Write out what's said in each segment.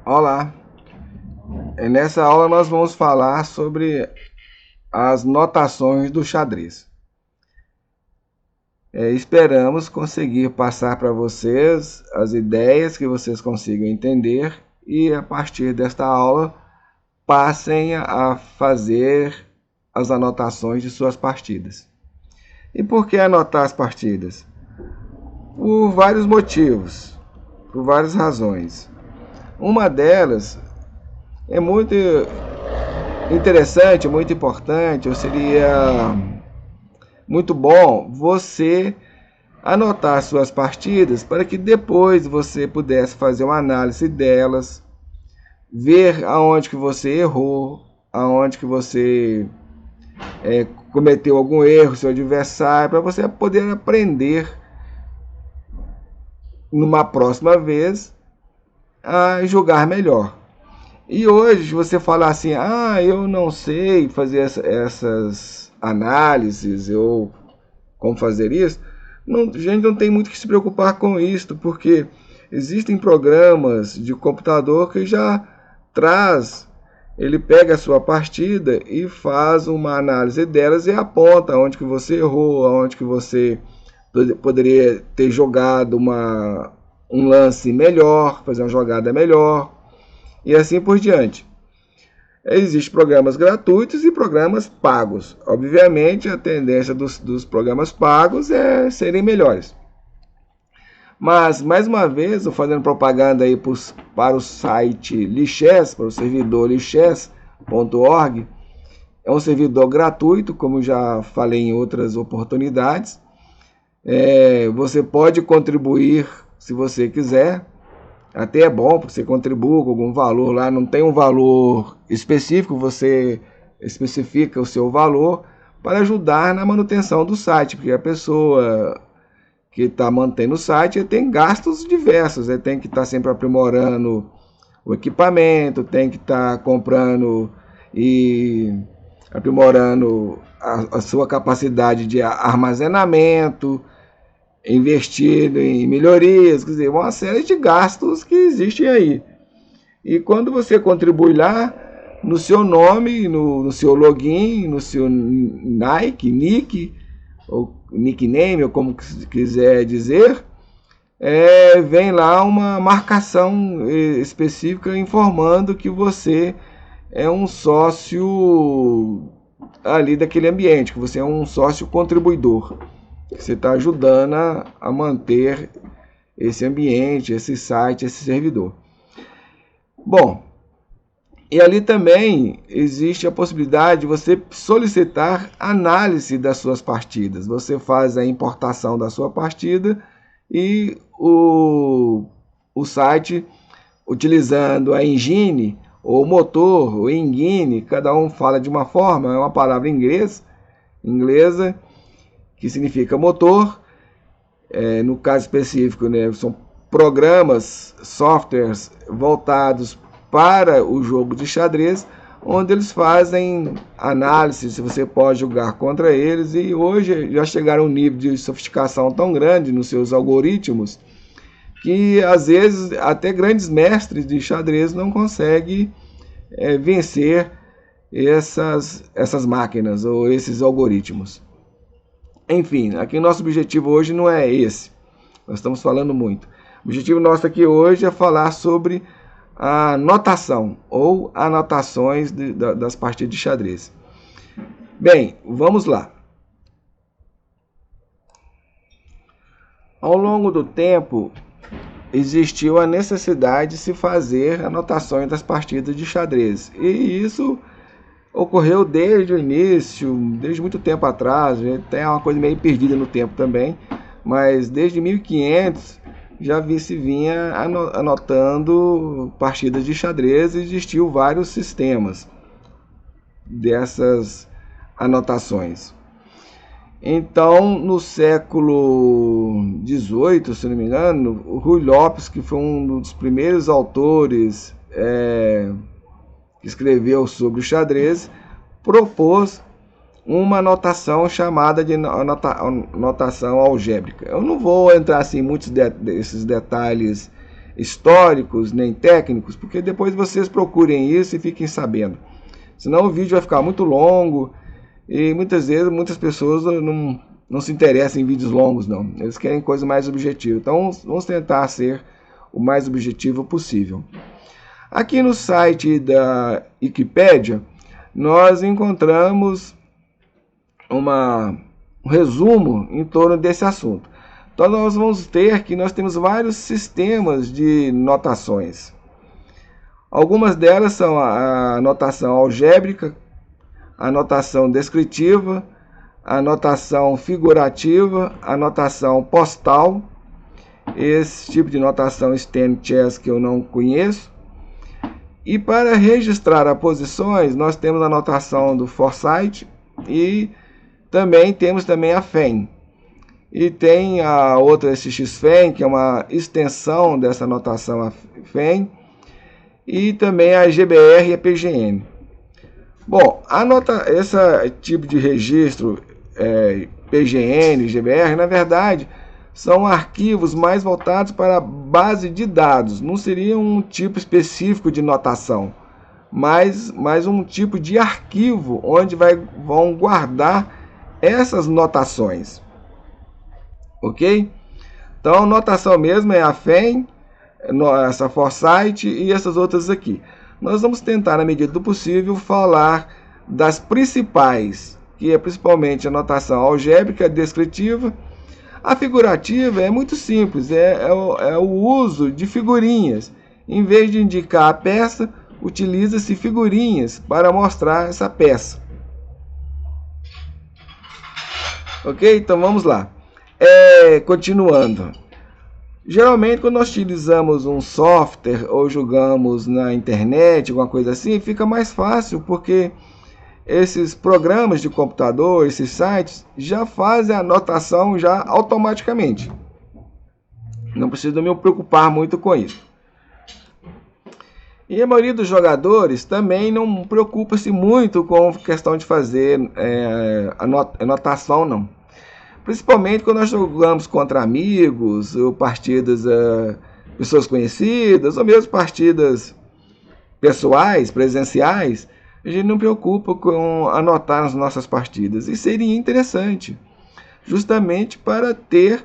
Olá, nessa aula nós vamos falar sobre as notações do xadrez. Esperamos conseguir passar para vocês as ideias que vocês consigam entender e a partir desta aula passem a fazer as anotações de suas partidas. E por que anotar as partidas? Por vários motivos, por várias razões. Uma delas é muito interessante, muito importante, ou seria muito bom você anotar suas partidas para que depois você pudesse fazer uma análise delas, ver aonde que você errou, aonde que você cometeu algum erro, seu adversário, para você poder aprender numa próxima vez a jogar melhor. E hoje você falar assim, eu não sei fazer essas análises, ou como fazer isso, a gente não tem muito que se preocupar com isso, porque existem programas de computador que já ele pega a sua partida e faz uma análise delas e aponta onde que você errou, onde que você poderia ter jogado um lance melhor, fazer uma jogada melhor, e assim por diante. Existem programas gratuitos e programas pagos. Obviamente, a tendência dos programas pagos é serem melhores. Mas, mais uma vez, estou fazendo propaganda aí para o site Lichess, para o servidor lichess.org. É um servidor gratuito, como já falei em outras oportunidades. Você pode contribuir se você quiser. Até é bom porque você contribua com algum valor lá, não tem um valor específico, você especifica o seu valor para ajudar na manutenção do site, porque a pessoa que está mantendo o site tem gastos diversos, tem que estar sempre aprimorando o equipamento, tem que estar comprando e aprimorando a sua capacidade de armazenamento, investido em melhorias, quer dizer, uma série de gastos que existem aí. E quando você contribui lá, no seu nome, no seu login, no seu nick, ou nickname, ou como quiser dizer, vem lá uma marcação específica informando que você é um sócio ali daquele ambiente, que você é um sócio contribuidor. Você está ajudando a manter esse ambiente, esse site, esse servidor. Bom, e ali também existe a possibilidade de você solicitar análise das suas partidas. Você faz a importação da sua partida e o site, utilizando a engine, ou motor, ou engine, cada um fala de uma forma, é uma palavra inglesa, que significa motor. No caso específico, são programas, softwares voltados para o jogo de xadrez, onde eles fazem análise se você pode jogar contra eles, e hoje já chegaram a um nível de sofisticação tão grande nos seus algoritmos que às vezes até grandes mestres de xadrez não conseguem vencer essas máquinas ou esses algoritmos. Enfim, aqui o nosso objetivo hoje não é esse. Nós estamos falando muito. O objetivo nosso aqui hoje é falar sobre a notação ou anotações das partidas de xadrez. Bem, vamos lá. Ao longo do tempo, existiu a necessidade de se fazer anotações das partidas de xadrez. E isso ocorreu desde o início, desde muito tempo atrás, tem uma coisa meio perdida no tempo também, mas desde 1500 já se vinha anotando partidas de xadrez e existiu vários sistemas dessas anotações. Então, no século XVIII, se não me engano, o Ruy Lopes, que foi um dos primeiros autores que escreveu sobre o xadrez, propôs uma anotação chamada de notação algébrica. Eu não vou entrar assim, em muitos desses detalhes históricos, nem técnicos, porque depois vocês procurem isso e fiquem sabendo. Senão o vídeo vai ficar muito longo e muitas vezes muitas pessoas não se interessam em vídeos longos, não. Eles querem coisa mais objetiva. Então vamos tentar ser o mais objetivo possível. Aqui no site da Wikipédia, nós encontramos um resumo em torno desse assunto. Então nós vamos ter que nós temos vários sistemas de notações. Algumas delas são a notação algébrica, a notação descritiva, a notação figurativa, a notação postal. Esse tipo de notação Stan Chess que eu não conheço. E para registrar as posições, nós temos a notação do Forsyth e também temos a FEM. E tem a outra SX-FEM, que é uma extensão dessa notação FEM, e também a GBR e a PGN. Bom, esse tipo de registro PGN e GBR, na verdade, são arquivos mais voltados para a base de dados. Não seria um tipo específico de notação, mas um tipo de arquivo onde vão guardar essas notações. Ok? Então, notação mesmo é a FEM, essa Forsyth e essas outras aqui. Nós vamos tentar, na medida do possível, falar das principais, que é principalmente a notação algébrica, descritiva. A figurativa é muito simples, é o uso de figurinhas. Em vez de indicar a peça, utiliza-se figurinhas para mostrar essa peça. Ok? Então vamos lá. Continuando. Geralmente, quando nós utilizamos um software ou jogamos na internet, alguma coisa assim, fica mais fácil, porque esses programas de computador, esses sites, já fazem a anotação já automaticamente. Não preciso me preocupar muito com isso. E a maioria dos jogadores também não preocupa-se muito com a questão de fazer anotação, não. Principalmente quando nós jogamos contra amigos, ou partidas pessoas conhecidas, ou mesmo partidas pessoais, presenciais, a gente não preocupa com anotar as nossas partidas. E seria interessante, justamente para ter,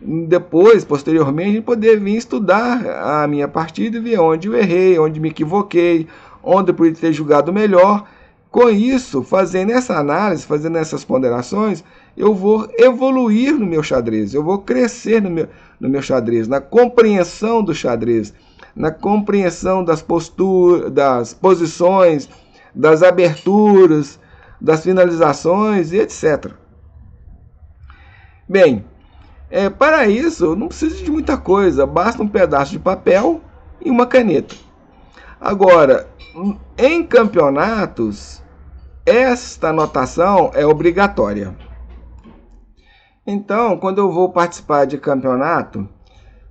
depois, posteriormente, poder vir estudar a minha partida e ver onde eu errei, onde me equivoquei, onde eu poderia ter jogado melhor. Com isso, fazendo essa análise, fazendo essas ponderações, eu vou evoluir no meu xadrez, eu vou crescer no meu xadrez, na compreensão do xadrez, na compreensão das posturas, das posições, das aberturas, das finalizações e etc. Bem, para isso não precisa de muita coisa, basta um pedaço de papel e uma caneta. Agora, em campeonatos, esta anotação é obrigatória. Então, quando eu vou participar de campeonato,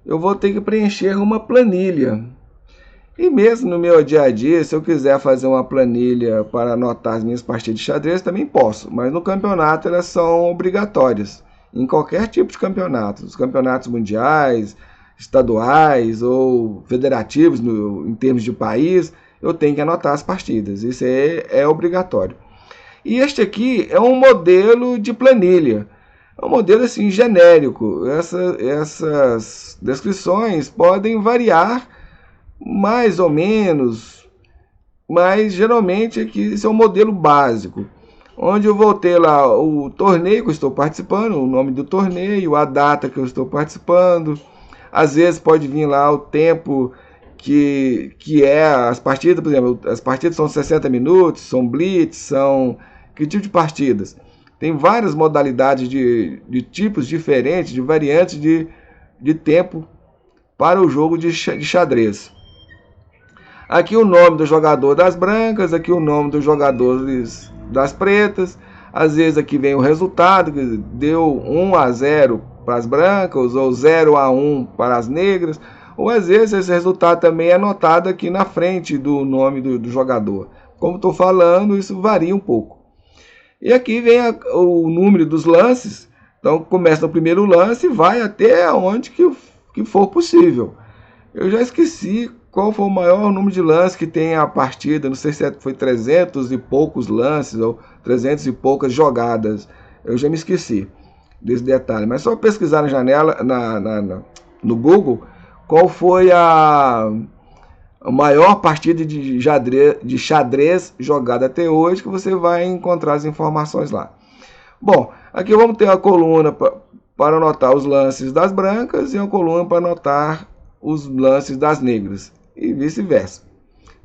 eu vou ter que preencher uma planilha. E mesmo no meu dia a dia, se eu quiser fazer uma planilha para anotar as minhas partidas de xadrez, também posso. Mas no campeonato elas são obrigatórias. Em qualquer tipo de campeonato. Os campeonatos mundiais, estaduais ou federativos, em termos de país, eu tenho que anotar as partidas. Isso é obrigatório. E este aqui é um modelo de planilha. É um modelo assim genérico. Essas descrições podem variar mais ou menos, mas geralmente aqui esse é um modelo básico, onde eu vou ter lá o torneio que eu estou participando, o nome do torneio, a data que eu estou participando. Às vezes pode vir lá o tempo que é as partidas, por exemplo, as partidas são 60 minutos, são blitz, são que tipo de partidas? Tem várias modalidades de tipos diferentes, de variantes de tempo para o jogo de xadrez. Aqui o nome do jogador das brancas, aqui o nome dos jogadores das pretas. Às vezes aqui vem o resultado, que deu 1-0 para as brancas, ou 0-1 para as negras. Ou às vezes esse resultado também é anotado aqui na frente do nome do jogador. Como estou falando, isso varia um pouco. E aqui vem o número dos lances. Então começa no primeiro lance e vai até onde que for possível. Eu já esqueci qual foi o maior número de lances que tem a partida. Não sei se foi 300 e poucos lances ou 300 e poucas jogadas. Eu já me esqueci desse detalhe. Mas só pesquisar na janela, no Google, qual foi a maior partida de xadrez jogada até hoje, que você vai encontrar as informações lá. Bom, aqui vamos ter a coluna para anotar os lances das brancas e a coluna para anotar os lances das negras e vice-versa.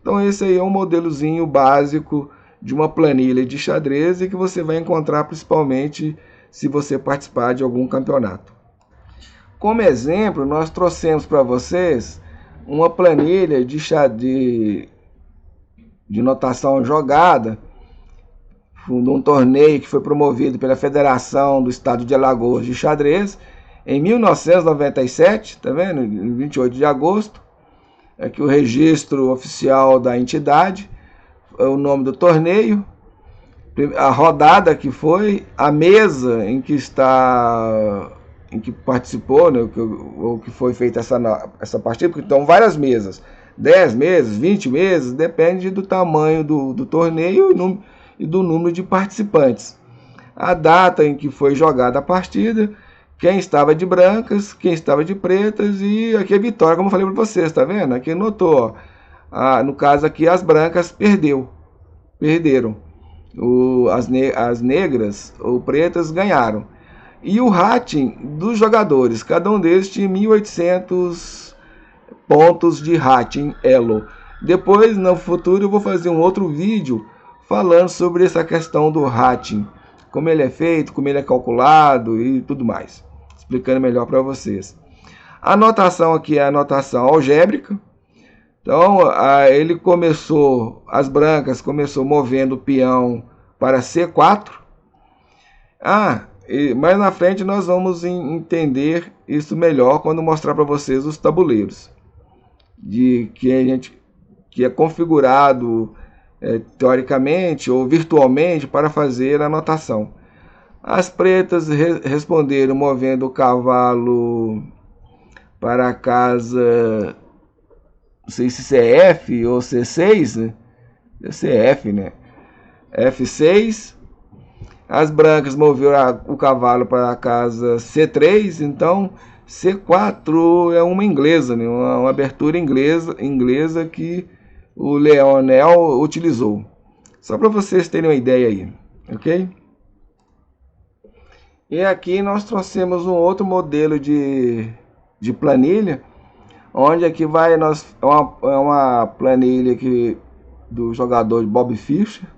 Então esse aí é um modelozinho básico de uma planilha de xadrez e que você vai encontrar principalmente se você participar de algum campeonato. Como exemplo, nós trouxemos para vocês uma planilha de notação jogada de um torneio que foi promovido pela Federação do Estado de Alagoas de Xadrez em 1997, tá vendo? Em 28 de agosto. Aqui o registro oficial da entidade, o nome do torneio, a rodada que foi, a mesa em que participou, né, ou que foi feita essa partida, porque estão várias mesas, 10 mesas, 20 mesas, depende do tamanho do torneio e do número de participantes. A data em que foi jogada a partida, quem estava de brancas, quem estava de pretas, e aqui a vitória, como eu falei para vocês, tá vendo? Aqui notou, ó, no caso aqui as brancas perderam, as negras ou pretas ganharam. E o rating dos jogadores, cada um deles tinha 1.800 pontos de rating Elo. Depois, no futuro, eu vou fazer um outro vídeo falando sobre essa questão do rating, como ele é feito, como ele é calculado e tudo mais, explicando melhor para vocês. A anotação aqui é a anotação algébrica. Então, ele começou, as brancas começou movendo o peão para C4. Mais na frente nós vamos entender isso melhor quando mostrar para vocês os tabuleiros que é configurado teoricamente ou virtualmente para fazer a anotação. As pretas responderam movendo o cavalo para a casa, não sei se é F ou C6, né? Deve ser F, né? F6. As brancas moveram o cavalo para a casa C3, então C4 é uma inglesa, né? Uma abertura inglesa que o Leonel utilizou. Só para vocês terem uma ideia aí, ok? E aqui nós trouxemos um outro modelo de planilha, onde aqui vai uma planilha aqui do jogador Bob Fischer,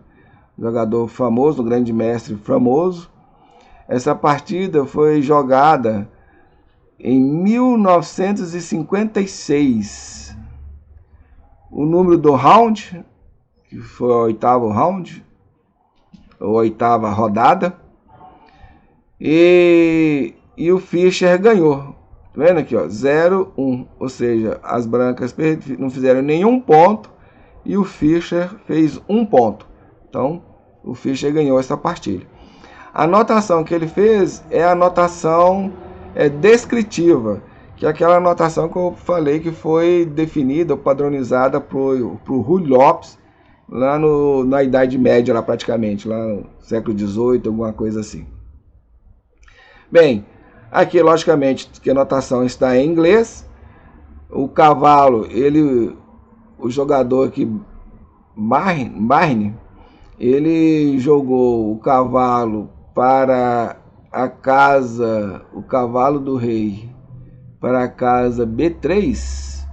jogador famoso, um grande mestre famoso. Essa partida foi jogada em 1956. O número do round, que foi o 8º round, ou 8ª rodada, e o Fischer ganhou. Tá vendo aqui, ó, 0-1, ou seja, as brancas não fizeram nenhum ponto e o Fischer fez um ponto. Então, o Fischer ganhou essa partida. A anotação que ele fez é a anotação descritiva, que é aquela anotação que eu falei que foi definida ou padronizada por Rui Lopes, lá na Idade Média, lá praticamente, lá no século XVIII, alguma coisa assim. Bem, aqui logicamente que a anotação está em inglês. O cavalo, o jogador aqui, Barney, ele jogou o cavalo para a casa, o cavalo do rei, para a casa B3.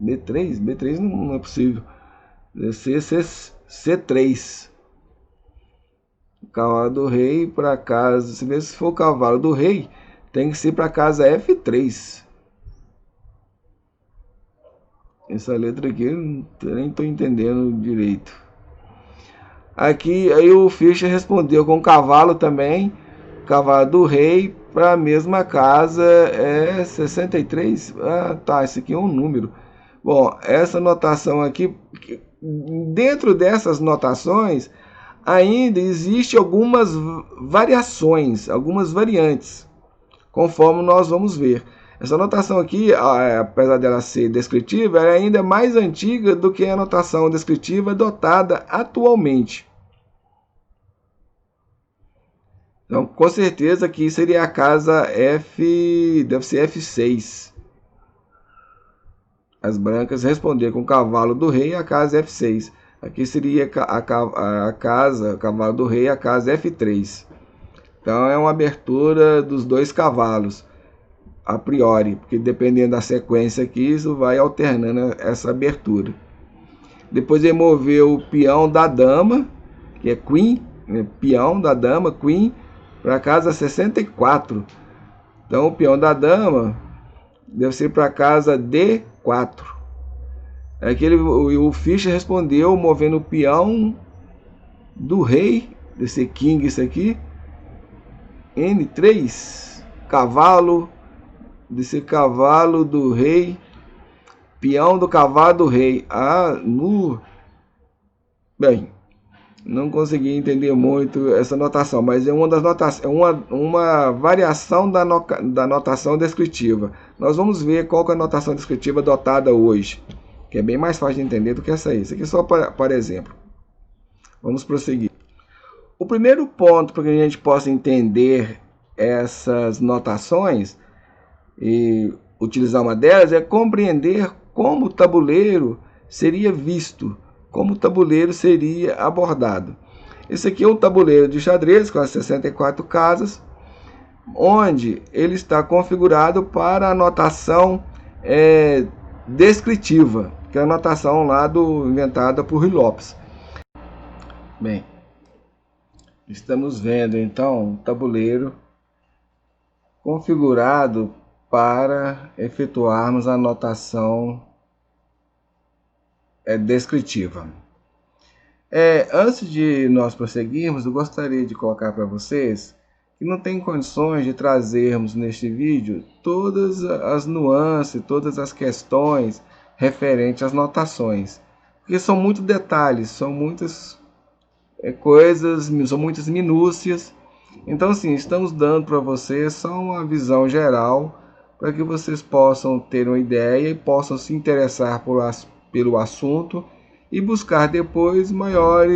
B3 não é possível. Deve ser C3. O cavalo do rei para a casa, se for o cavalo do rei, tem que ser para a casa F3. Essa letra aqui eu nem estou entendendo direito. Aqui aí o Fischer respondeu com o cavalo também, cavalo do rei para a mesma casa, 63. Tá, esse aqui é um número. Bom, essa notação aqui, dentro dessas notações ainda existe algumas variações, algumas variantes, conforme nós vamos ver. Essa notação aqui, apesar dela ser descritiva, ela é ainda mais antiga do que a notação descritiva adotada atualmente. Então, com certeza aqui seria a casa F, deve ser F6. As brancas responderam com o cavalo do rei, a casa F6. Aqui seria a casa, o cavalo do rei, a casa F3. Então é uma abertura dos dois cavalos, a priori, porque dependendo da sequência aqui, isso vai alternando essa abertura. Depois ele moveu o peão da dama, que é Queen, né? Peão da dama, Queen, para a casa 64. Então o peão da dama deve ser para a casa D4. O Fischer respondeu movendo o peão do rei, deve ser King isso aqui, N3, cavalo, desse cavalo do rei, peão do cavalo do rei. Bem, não consegui entender muito essa notação, mas é uma das notações, uma variação da notação descritiva. Nós vamos ver qual que é a notação descritiva adotada hoje, que é bem mais fácil de entender do que essa aí. Isso aqui é só para exemplo. Vamos prosseguir. O primeiro ponto para que a gente possa entender essas notações e utilizar uma delas é compreender como o tabuleiro seria visto, como o tabuleiro seria abordado. Esse aqui é um tabuleiro de xadrez com as 64 casas, onde ele está configurado para a notação descritiva, que é a notação lá inventada por Ruy Lopes. Bem, estamos vendo então o tabuleiro configurado para efetuarmos a notação descritiva. Antes de nós prosseguirmos, eu gostaria de colocar para vocês que não tem condições de trazermos neste vídeo todas as nuances, todas as questões referentes às notações, porque são muitos detalhes, são muitas coisas, são muitas minúcias. Então, sim, estamos dando para vocês só uma visão geral para que vocês possam ter uma ideia e possam se interessar pelo assunto e buscar depois maior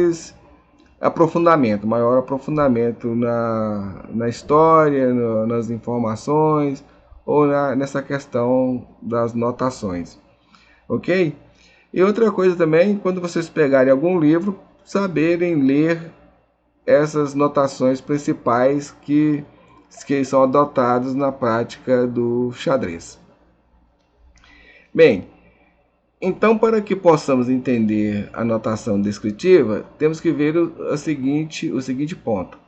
aprofundamento na história, nas informações ou nessa questão das notações, ok? E outra coisa também, quando vocês pegarem algum livro, saberem ler essas notações principais que são adotadas na prática do xadrez. Bem, então, para que possamos entender a notação descritiva, temos que ver o seguinte ponto.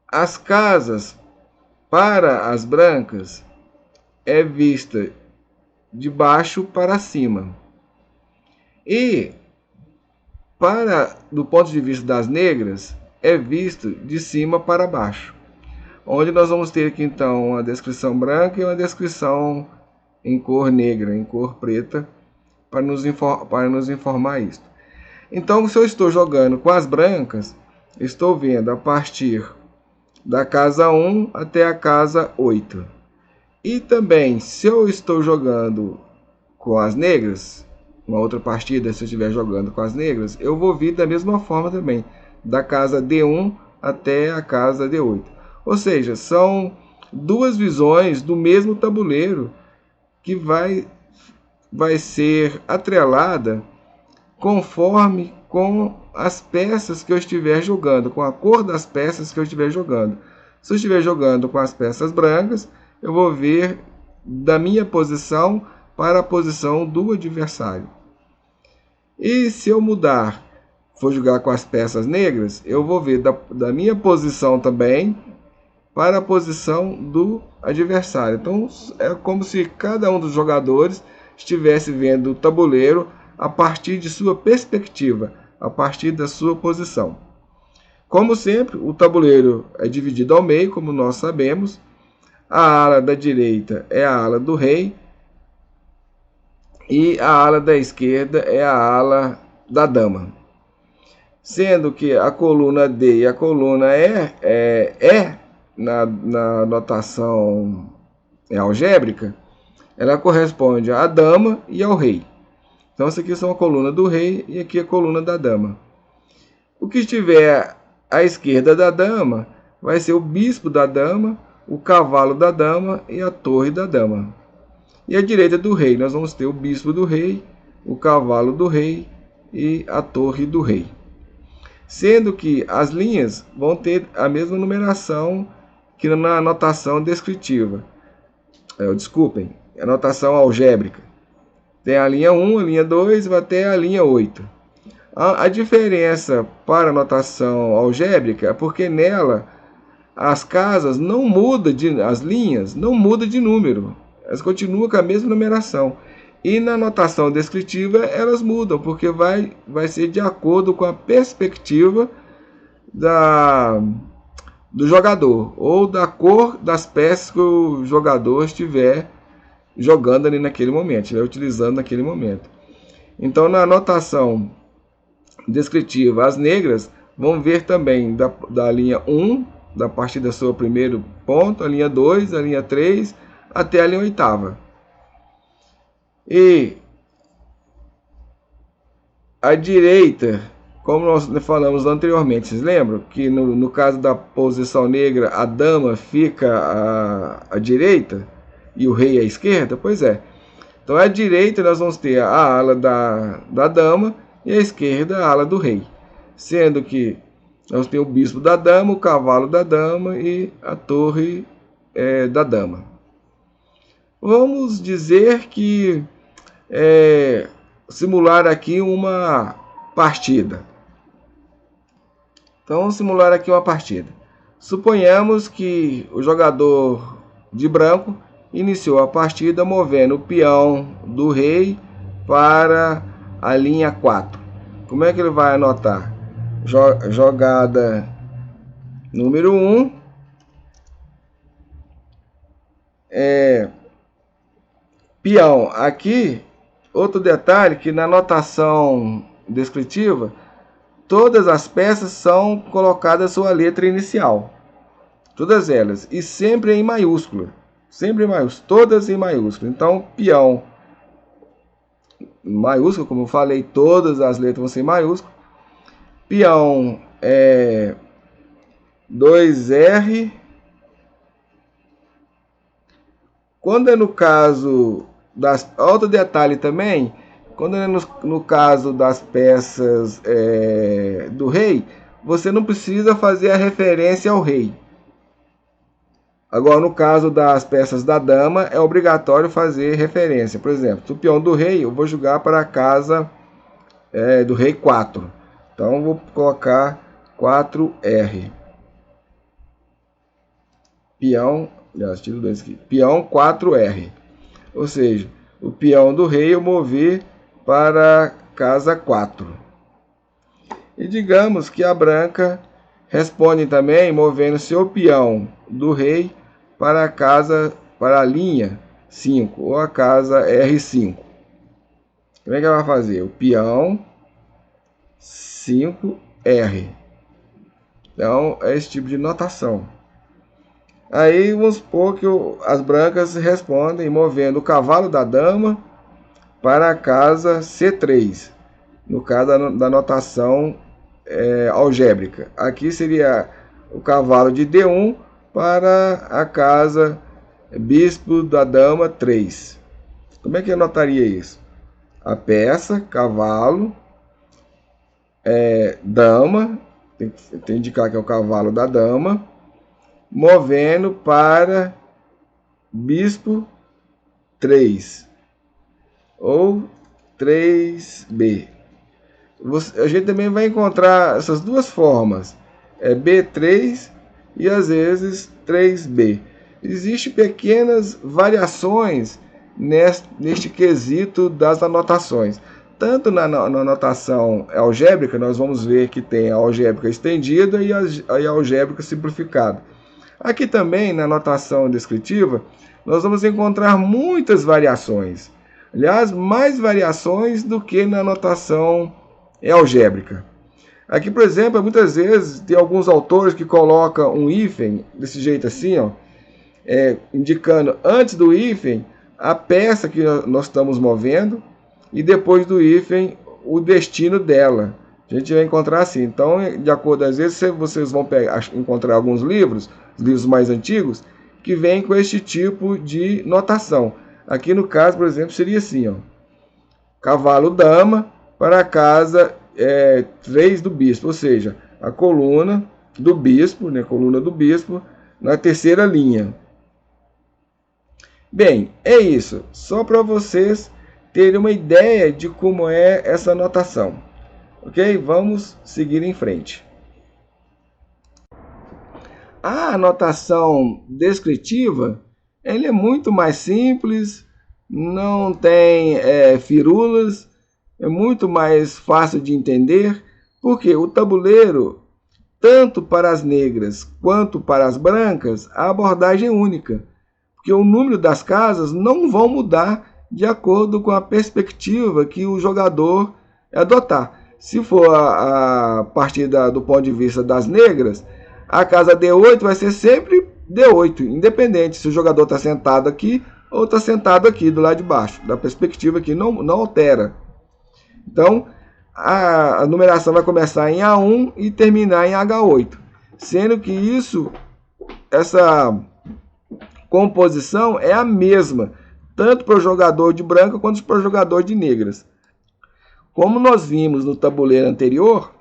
As casas para as brancas é vista de baixo para cima. E do ponto de vista das negras, é visto de cima para baixo. Onde nós vamos ter aqui então uma descrição branca e uma descrição em cor negra, em cor preta, para nos informar isso. Então, se eu estou jogando com as brancas, estou vendo a partir da casa 1 até a casa 8. E também, se eu estou jogando com as negras, uma outra partida, se eu estiver jogando com as negras, eu vou vir da mesma forma também, da casa D1 até a casa D8. Ou seja, são duas visões do mesmo tabuleiro que vai ser atrelada conforme com as peças que eu estiver jogando, com a cor das peças que eu estiver jogando. Se eu estiver jogando com as peças brancas, eu vou ver da minha posição para a posição do adversário. E se eu for jogar com as peças negras, eu vou ver da minha posição também para a posição do adversário. Então é como se cada um dos jogadores estivesse vendo o tabuleiro a partir de sua perspectiva, a partir da sua posição. Como sempre, o tabuleiro é dividido ao meio, como nós sabemos. A ala da direita é a ala do rei e a ala da esquerda é a ala da dama. Sendo que a coluna D e a coluna E na notação algébrica, ela corresponde à dama e ao rei. Então, essa aqui são a coluna do rei e aqui a coluna da dama. O que estiver à esquerda da dama vai ser o bispo da dama, o cavalo da dama e a torre da dama. E à direita do rei, nós vamos ter o bispo do rei, o cavalo do rei e a torre do rei. Sendo que as linhas vão ter a mesma numeração que na notação descritiva. Desculpem, a notação algébrica. Tem a linha 1, a linha 2 e vai até a linha 8. A diferença para a notação algébrica é porque nela as casas não mudam, as linhas não mudam de número. Elas continuam com a mesma numeração. E na notação descritiva elas mudam, porque vai ser de acordo com a perspectiva do jogador, ou da cor das peças que o jogador estiver jogando ali naquele momento, estiver utilizando naquele momento. Então, na notação descritiva, as negras vão ver também da linha 1, da partir do seu primeiro ponto, a linha 2, a linha 3, até a linha 8ª. E à direita, como nós falamos anteriormente, vocês lembram que no caso da posição negra, a dama fica à direita e o rei à esquerda? Pois é. Então, à direita nós vamos ter a ala da dama e à esquerda a ala do rei. Sendo que nós temos o bispo da dama, o cavalo da dama e a torre da dama. Vamos dizer que simular aqui uma partida. Então, vamos simular aqui uma partida. Suponhamos que o jogador de branco iniciou a partida movendo o peão do rei para a linha 4. Como é que ele vai anotar? Jogada número 1. Peão. Aqui, outro detalhe, que na notação descritiva, todas as peças são colocadas a sua letra inicial. Todas elas. E sempre em maiúsculo. Sempre em maiúsculo. Todas em maiúsculo. Então, peão maiúsculo, como eu falei, todas as letras vão ser em maiúsculo. Peão 2R. Quando é no caso outro detalhe também, quando é no caso das peças do rei, você não precisa fazer a referência ao rei. Agora, no caso das peças da dama, é obrigatório fazer referência. Por exemplo, o peão do rei, eu vou jogar para a casa do rei 4. Então, eu vou colocar 4R. Peão, tiro 2 aqui. Peão 4R. Ou seja, o peão do rei eu mover para a casa 4. E digamos que a branca responde também movendo seu peão do rei para a linha 5 ou a casa R5. Como é que ela vai fazer? O peão 5R. Então, é esse tipo de notação. Aí vamos supor que as brancas respondem movendo o cavalo da dama para a casa C3, no caso da notação algébrica. Aqui seria o cavalo de D1 para a casa bispo da dama 3. Como é que eu anotaria isso? A peça, cavalo, dama, tem que indicar que é o cavalo da dama, movendo para bispo 3 ou 3B. A gente também vai encontrar essas duas formas, B3 e às vezes 3B. Existem pequenas variações neste quesito das anotações. Tanto na anotação algébrica, nós vamos ver que tem a algébrica estendida e a algébrica simplificada. Aqui também, na notação descritiva, nós vamos encontrar muitas variações. Aliás, mais variações do que na notação algébrica. Aqui, por exemplo, muitas vezes tem alguns autores que colocam um hífen desse jeito assim, ó, indicando antes do hífen a peça que nós estamos movendo e depois do hífen o destino dela. A gente vai encontrar assim. Então, de acordo, às vezes vocês vão encontrar alguns livros, os livros mais antigos, que vêm com este tipo de notação. Aqui no caso, por exemplo, seria assim, ó, cavalo-dama para a casa 3 do bispo, ou seja, a coluna do bispo, né, coluna do bispo, na terceira linha. Bem, é isso. Só para vocês terem uma ideia de como é essa notação. Ok? Vamos seguir em frente. A anotação descritiva, ela é muito mais simples, não tem firulas, é muito mais fácil de entender, porque o tabuleiro, tanto para as negras quanto para as brancas, a abordagem é única, porque o número das casas não vão mudar de acordo com a perspectiva que o jogador adotar. Se for a partir do ponto de vista das negras, a casa D8 vai ser sempre D8, independente se o jogador está sentado aqui ou está sentado aqui do lado de baixo. Da perspectiva aqui não altera. Então, a numeração vai começar em A1 e terminar em H8. Sendo que essa composição é a mesma, tanto para o jogador de branca quanto para o jogador de negras. Como nós vimos no tabuleiro anterior,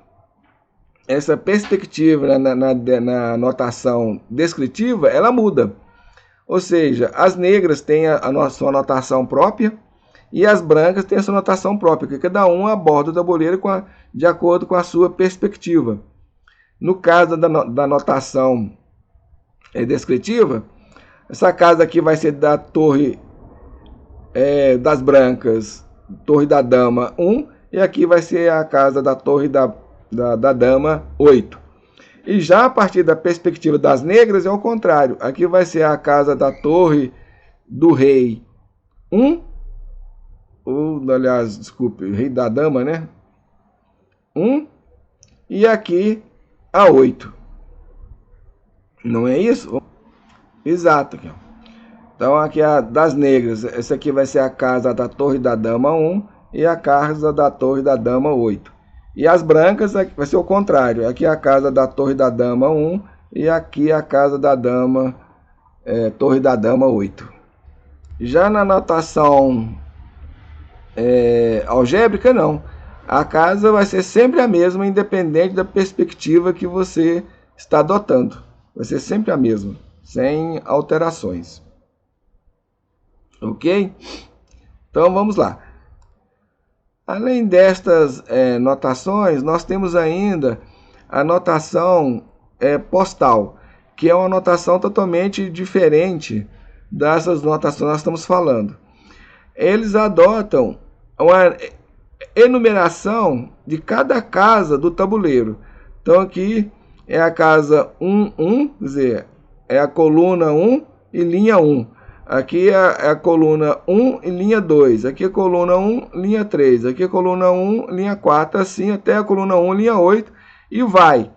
essa perspectiva na notação descritiva, ela muda. Ou seja, as negras têm a sua notação própria e as brancas têm a sua notação própria, que cada um aborda o tabuleiro de acordo com a sua perspectiva. No caso da notação descritiva, essa casa aqui vai ser da torre das brancas, torre da dama 1, e aqui vai ser a casa da torre da dama 8. E já a partir da perspectiva das negras é o contrário. Aqui vai ser a casa da torre do rei 1, aliás, desculpe, rei da dama, né? 1, e aqui a 8. Não é isso? Exato. Aqui, ó. Então aqui é a das negras. Essa aqui vai ser a casa da torre da dama 1 e a casa da torre da dama 8. E as brancas vai ser o contrário. Aqui é a casa da torre da dama 1 e aqui a casa da dama, torre da dama 8. Já na notação algébrica, não. A casa vai ser sempre a mesma, independente da perspectiva que você está adotando. Vai ser sempre a mesma, sem alterações. Ok? Então vamos lá. Além destas notações, nós temos ainda a notação postal, que é uma notação totalmente diferente dessas notações que nós estamos falando. Eles adotam uma enumeração de cada casa do tabuleiro. Então aqui é a casa 1, 1, quer dizer, é a coluna 1 e linha 1. Aqui é a coluna 1 e linha 2. Aqui é a coluna 1, linha 3. Aqui é a coluna 1, linha 4. Assim até a coluna 1, linha 8. E vai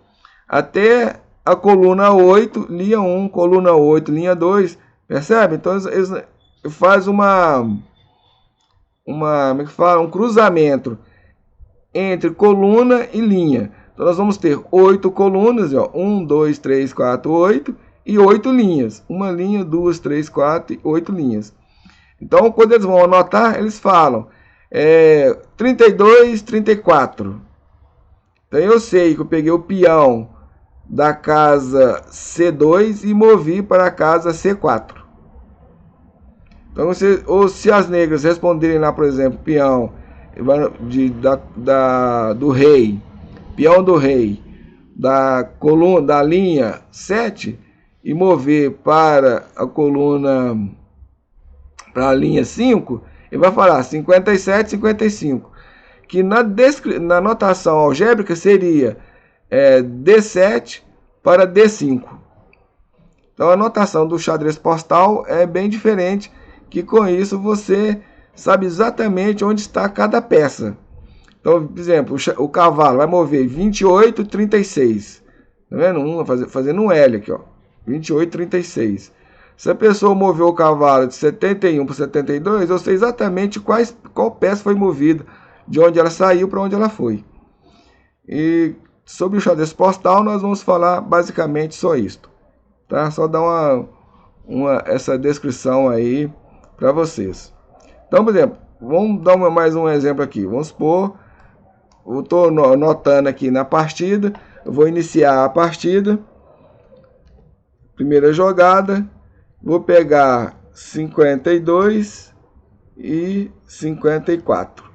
até a coluna 8, linha 1, coluna 8, linha 2. Percebe? Então eles fazem um cruzamento entre coluna e linha. Então nós vamos ter 8 colunas. Ó, 1, 2, 3, 4, 8. E 8 linhas. Uma linha, 2, 3, 4 e 8 linhas. Então, quando eles vão anotar, eles falam 32, 34. Então, eu sei que eu peguei o peão da casa C2 e movi para a casa C4. Então, ou se as negras responderem lá, por exemplo, peão do rei, peão do rei, da coluna, da linha 7, e mover para a coluna, para a linha 5, ele vai falar 57, 55. Que na notação algébrica seria D7 para D5. Então a notação do xadrez postal é bem diferente, que com isso você sabe exatamente onde está cada peça. Então, por exemplo, o cavalo vai mover 28, 36. Tá vendo? Fazendo um L aqui, ó. 28, 36. Se a pessoa moveu o cavalo de 71 para 72, eu sei exatamente qual peça foi movida, de onde ela saiu para onde ela foi. E sobre o xadrez postal, nós vamos falar basicamente só isto. Tá? Só dar essa descrição aí para vocês. Então, por exemplo, vamos dar mais um exemplo aqui. Vamos supor, eu estou anotando aqui na partida, eu vou iniciar a partida, primeira jogada, vou pegar 52 e 54.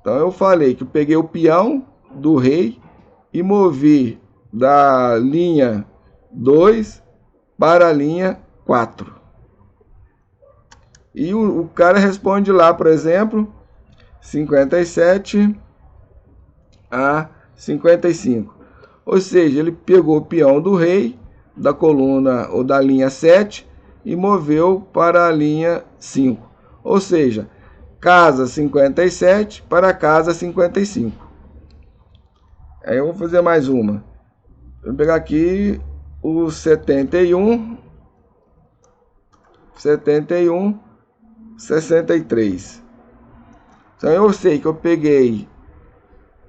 Então eu falei que eu peguei o peão do rei e movi da linha 2 para a linha 4. E o cara responde lá, por exemplo, 57 a 55. Ou seja, ele pegou o peão do rei da coluna ou da linha 7 e moveu para a linha 5. Ou seja, casa 57 para casa 55. Aí eu vou fazer mais uma. Vou pegar aqui o 71, 63. Então eu sei que eu peguei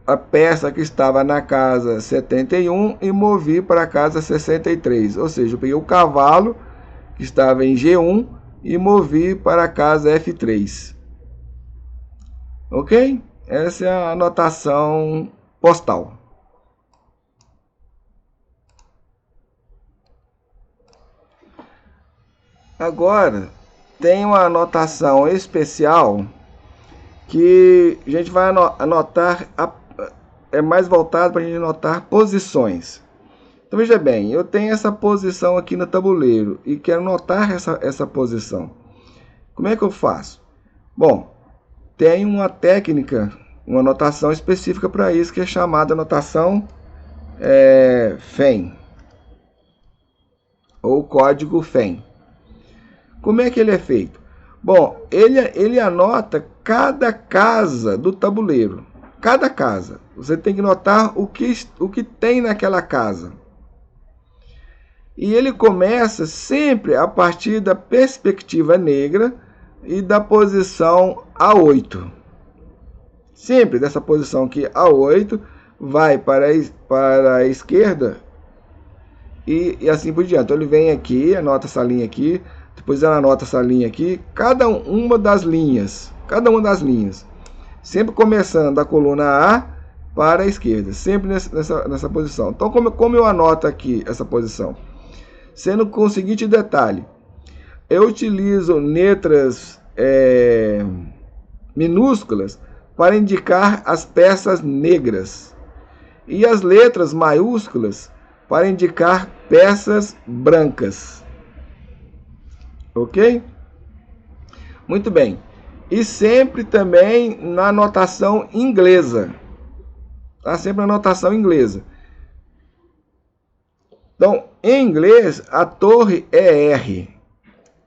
a peça que estava na casa 71 e movi para a casa 63. Ou seja, eu peguei o cavalo que estava em G1 e movi para a casa F3. Ok? Essa é a anotação postal. Agora, tem uma anotação especial que a gente vai anotar, é mais voltado para a gente anotar posições. Então, veja bem, eu tenho essa posição aqui no tabuleiro e quero anotar essa posição. Como é que eu faço? Bom, tem uma técnica, uma anotação específica para isso, que é chamada anotação FEM, ou código FEM. Como é que ele é feito? Bom, ele anota cada casa do tabuleiro. Cada casa. Você tem que notar o que tem naquela casa. E ele começa sempre a partir da perspectiva negra e da posição A8. Sempre dessa posição aqui, A8, vai para a esquerda e assim por diante. Então ele vem aqui, anota essa linha aqui, depois ela anota essa linha aqui, cada uma das linhas, sempre começando da coluna A para a esquerda, sempre nessa posição. Então como eu anoto aqui essa posição? Sendo com o seguinte detalhe, eu utilizo letras minúsculas para indicar as peças negras e as letras maiúsculas para indicar peças brancas. Ok? Muito bem. E sempre também na notação inglesa. Tá? Sempre na notação inglesa. Então, em inglês, a torre é R.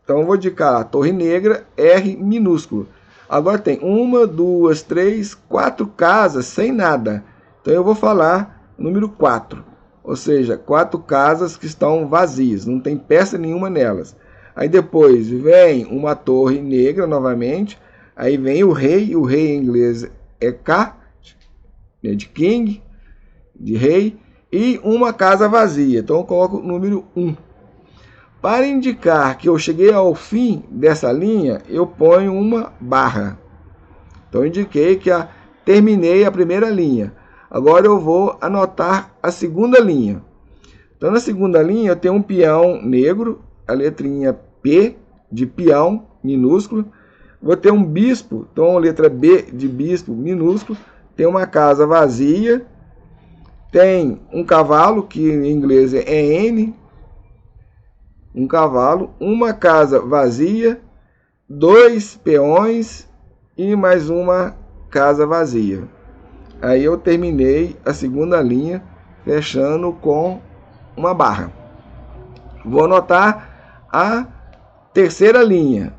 Então, eu vou indicar a torre negra, R minúsculo. Agora tem 1, 2, 3, 4 casas sem nada. Então, eu vou falar número 4. Ou seja, 4 casas que estão vazias, não tem peça nenhuma nelas. Aí depois vem uma torre negra novamente. Aí vem o rei em inglês é K, de king, de rei. E uma casa vazia. Então eu coloco o número 1. Para indicar que eu cheguei ao fim dessa linha, eu ponho uma barra. Então eu indiquei que terminei a primeira linha. Agora eu vou anotar a segunda linha. Então na segunda linha eu tenho um peão negro, a letrinha P de peão minúsculo. Vou ter um bispo, então a letra B de bispo minúsculo. Tem uma casa vazia. Tem um cavalo, que em inglês é N. Um cavalo, uma casa vazia, 2 peões e mais uma casa vazia. Aí eu terminei a segunda linha, fechando com uma barra. Vou anotar a terceira linha.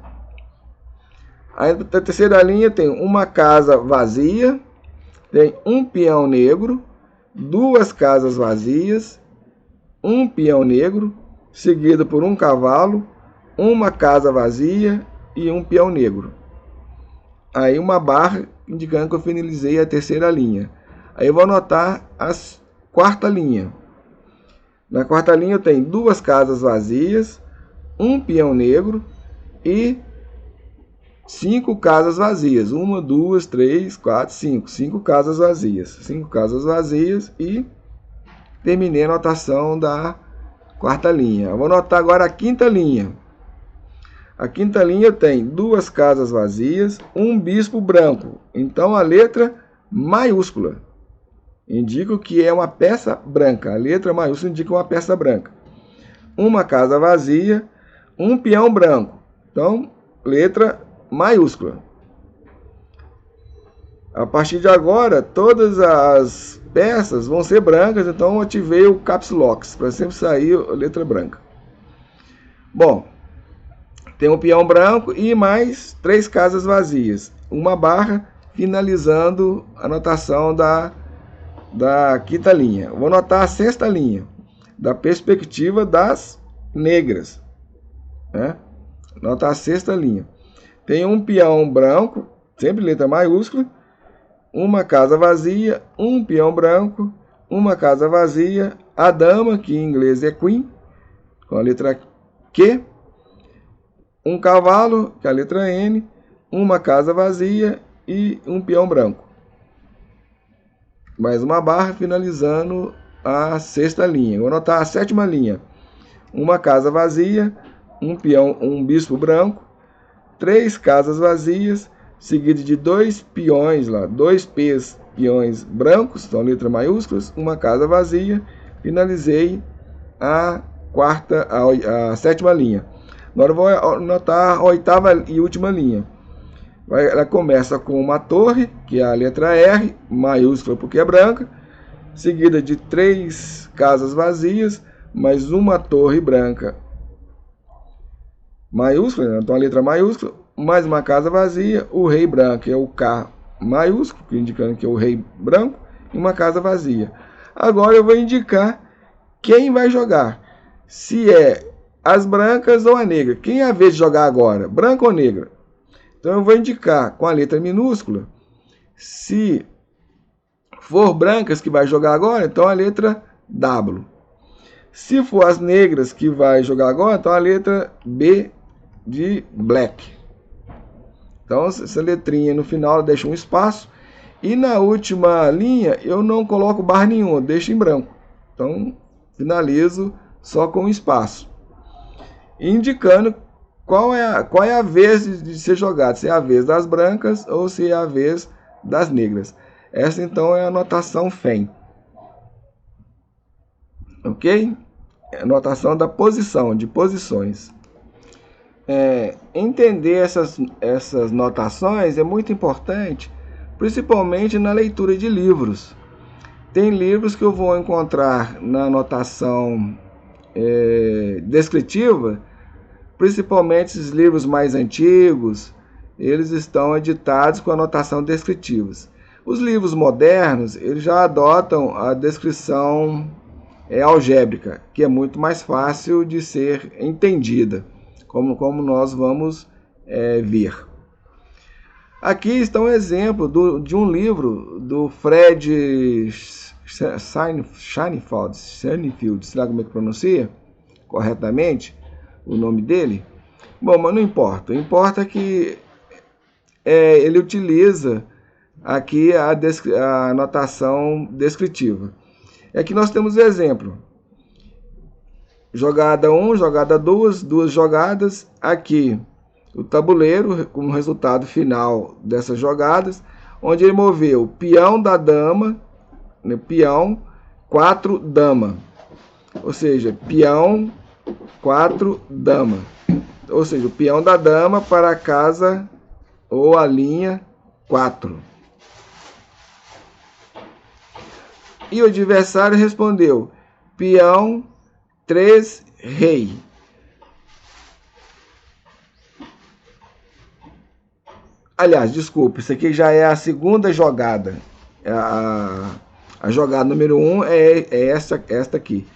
A terceira linha tem uma casa vazia, tem um peão negro, duas casas vazias, um peão negro, seguido por um cavalo, uma casa vazia e um peão negro. Aí uma barra indicando que eu finalizei a terceira linha. Aí eu vou anotar a quarta linha. Na quarta linha eu tenho duas casas vazias, um peão negro e 5 casas vazias. 1, 2, 3, 4, 5. 5 casas vazias. 5 casas vazias e terminei a anotação da quarta linha. Eu vou anotar agora a quinta linha. A quinta linha tem duas casas vazias, um bispo branco. Então a letra maiúscula indica que é uma peça branca. A letra maiúscula indica uma peça branca. Uma casa vazia, um peão branco. Então, letra maiúscula. A partir de agora, todas as peças vão ser brancas, então eu ativei o Caps Lock para sempre sair a letra branca. Bom, tem um peão branco e mais 3 casas vazias. Uma barra finalizando a anotação da quinta linha. Vou anotar a sexta linha, da perspectiva das negras. Né? Anotar a sexta linha. Tem um peão branco, sempre letra maiúscula, uma casa vazia, um peão branco, uma casa vazia, a dama, que em inglês é Queen, com a letra Q, um cavalo, que é a letra N, uma casa vazia e um peão branco. Mais uma barra finalizando a sexta linha. Vou anotar a sétima linha. Uma casa vazia, um peão, um bispo branco, 3 casas vazias, seguido de 2 peões lá, 2 peões brancos, são letras maiúsculas, uma casa vazia. Finalizei a sétima linha. Agora eu vou anotar a oitava e última linha. Ela começa com uma torre, que é a letra R, maiúscula porque é branca, seguida de 3 casas vazias, mais uma torre branca maiúscula, então a letra maiúscula, mais uma casa vazia, o rei branco é o K maiúsculo, indicando que é o rei branco, e uma casa vazia. Agora eu vou indicar quem vai jogar, se é as brancas ou a negra. Quem é a vez de jogar agora, branca ou negra? Então eu vou indicar com a letra minúscula, se for brancas que vai jogar agora, então a letra W. Se for as negras que vai jogar agora, então a letra B de black. Então essa letrinha no final deixa um espaço. E na última linha eu não coloco barra nenhuma, deixo em branco. Então finalizo só com espaço. Indicando qual é a vez de ser jogado. Se é a vez das brancas ou se é a vez das negras. Essa então é a anotação FEM. Ok? Anotação da posição, de posições. Entender essas notações é muito importante, principalmente na leitura de livros. Tem livros que eu vou encontrar na anotação descritiva, principalmente esses livros mais antigos, eles estão editados com anotação descritivas. Os livros modernos, eles já adotam a descrição algébrica, que é muito mais fácil de ser entendida, como nós vamos ver. Aqui está um exemplo de um livro do Fred Seinfeld, sei lá como é que pronuncia corretamente o nome dele. Bom, mas não importa. Importa que ele utiliza aqui a anotação descritiva. Aqui nós temos o exemplo. Jogada 1, jogada 2, 2 jogadas. Aqui o tabuleiro como resultado final dessas jogadas, onde ele moveu peão da dama, né, peão 4 dama. Ou seja, peão 4 dama. Ou seja, o peão da dama para a casa ou a linha 4. E o adversário respondeu, peão 3 rei. Aliás, desculpa, isso aqui já é a segunda jogada. a jogada número 1 é esta aqui.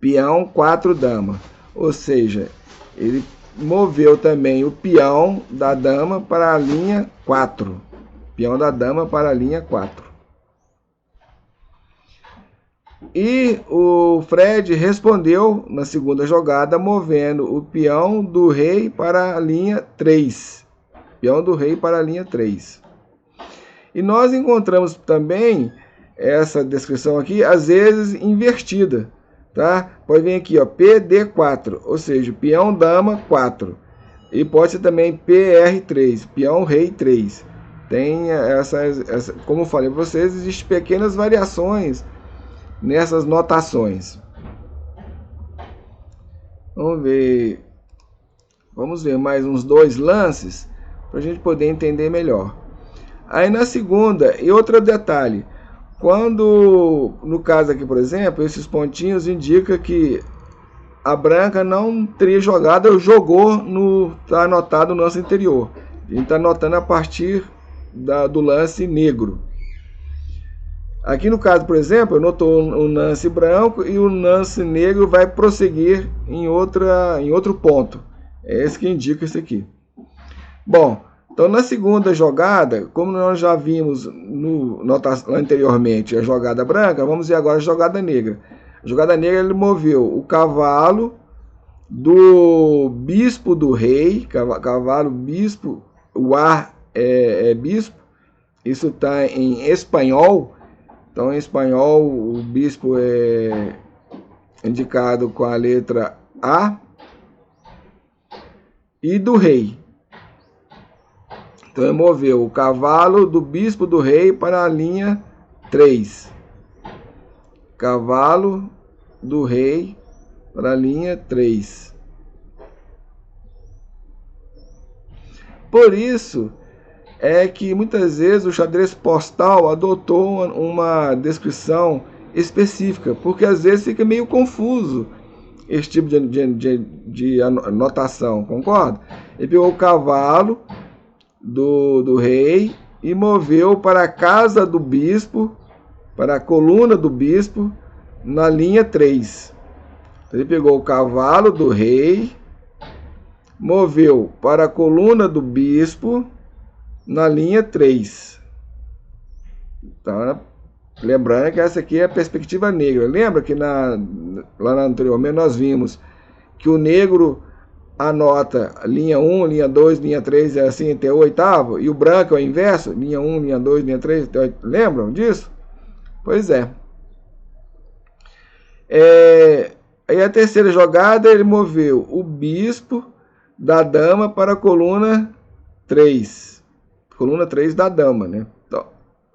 Peão 4 dama. Ou seja, ele moveu também o peão da dama para a linha 4. Peão da dama para a linha 4. E o Fred respondeu na segunda jogada, movendo o peão do rei para a linha 3. Peão do rei para a linha 3. E nós encontramos também essa descrição aqui, às vezes invertida. Tá? Pode vir aqui, ó, PD4, ou seja, peão dama 4. E pode ser também PR3, peão rei 3. Tem como eu falei para vocês, existem pequenas variações nessas notações. Vamos ver mais uns 2 lances para a gente poder entender melhor. Aí na segunda, e outro detalhe, quando, no caso aqui, por exemplo, esses pontinhos indicam que a branca não teria jogado, ou jogou está anotado no lance anterior. A gente está anotando a partir do lance negro. Aqui no caso, por exemplo, eu notou um lance branco e o lance negro vai prosseguir em outro ponto. É esse que indica isso aqui. Bom, então na segunda jogada, como nós já vimos anteriormente a jogada branca, vamos ver agora a jogada negra. A jogada negra, ele moveu o cavalo do bispo do rei, cavalo bispo, o ar é bispo, isso está em espanhol. Então, em espanhol, o bispo é indicado com a letra A, e do rei. Então, ele moveu o cavalo do bispo do rei para a linha 3. Cavalo do rei para a linha 3. Por isso é que muitas vezes o xadrez postal adotou uma descrição específica, porque às vezes fica meio confuso esse tipo de anotação, concorda? Ele pegou o cavalo do rei e moveu para a casa do bispo, para a coluna do bispo, na linha 3. Ele pegou o cavalo do rei, moveu para a coluna do bispo, na linha 3. Então, lembrando que essa aqui é a perspectiva negra. Lembra que lá anteriormente nós vimos que o negro anota linha 1, linha 2, linha 3, é assim até o oitavo, e o branco é o inverso, linha 1, linha 2, linha 3, até o oitavo. Lembram disso? Pois é. Aí a terceira jogada, ele moveu o bispo da dama para a coluna 3. Coluna 3 da dama, né?